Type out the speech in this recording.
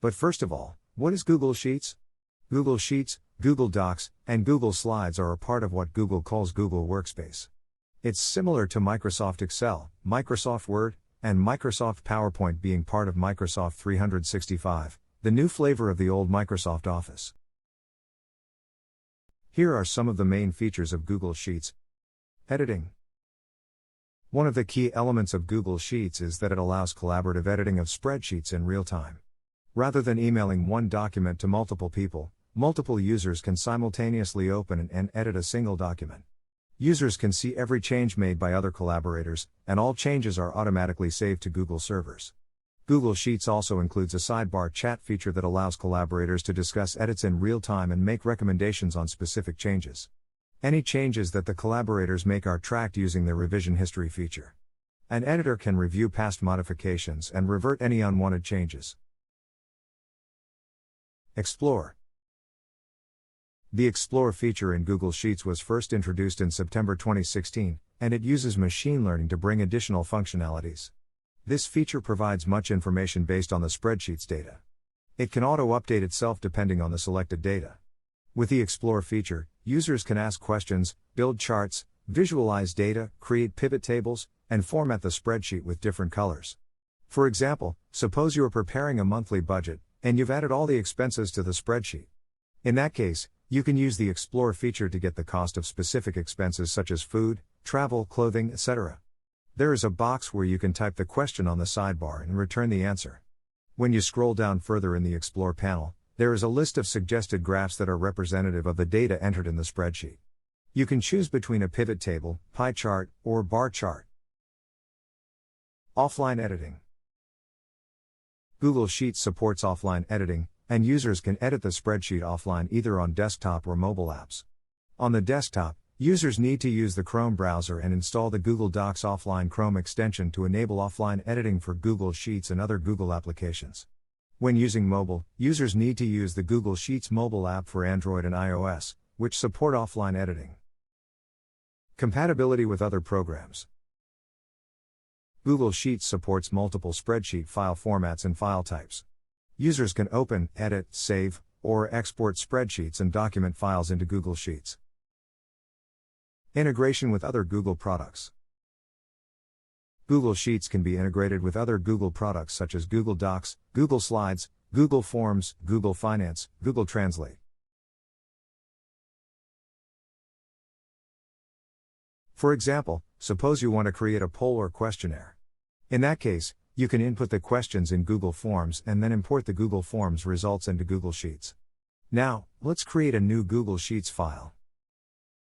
But first of all, what is Google Sheets? Google Sheets, Google Docs, and Google Slides are a part of what Google calls Google Workspace. It's similar to Microsoft Excel, Microsoft Word, and Microsoft PowerPoint being part of Microsoft 365, the new flavor of the old Microsoft Office. Here are some of the main features of Google Sheets. Editing. One of the key elements of Google Sheets is that it allows collaborative editing of spreadsheets in real time. Rather than emailing one document to multiple people, multiple users can simultaneously open and edit a single document. Users can see every change made by other collaborators, and all changes are automatically saved to Google servers. Google Sheets also includes a sidebar chat feature that allows collaborators to discuss edits in real time and make recommendations on specific changes. Any changes that the collaborators make are tracked using the revision history feature. An editor can review past modifications and revert any unwanted changes. Explore. The Explore feature in Google Sheets was first introduced in September 2016, and it uses machine learning to bring additional functionalities. This feature provides much information based on the spreadsheet's data. It can auto-update itself depending on the selected data. With the Explore feature, users can ask questions, build charts, visualize data, create pivot tables, and format the spreadsheet with different colors. For example, suppose you are preparing a monthly budget, and you've added all the expenses to the spreadsheet. In that case, you can use the Explore feature to get the cost of specific expenses such as food, travel, clothing, etc. There is a box where you can type the question on the sidebar and return the answer. When you scroll down further in the Explore panel, there is a list of suggested graphs that are representative of the data entered in the spreadsheet. You can choose between a pivot table, pie chart, or bar chart. Offline editing. Google Sheets supports offline editing, and users can edit the spreadsheet offline either on desktop or mobile apps. On the desktop, users need to use the Chrome browser and install the Google Docs offline Chrome extension to enable offline editing for Google Sheets and other Google applications. When using mobile, users need to use the Google Sheets mobile app for Android and iOS, which support offline editing. Compatibility with other programs. Google Sheets supports multiple spreadsheet file formats and file types. Users can open, edit, save, or export spreadsheets and document files into Google Sheets. Integration with other Google products. Google Sheets can be integrated with other Google products such as Google Docs, Google Slides, Google Forms, Google Finance, Google Translate. For example, suppose you want to create a poll or questionnaire. In that case, you can input the questions in Google Forms and then import the Google Forms results into Google Sheets. Now, let's create a new Google Sheets file.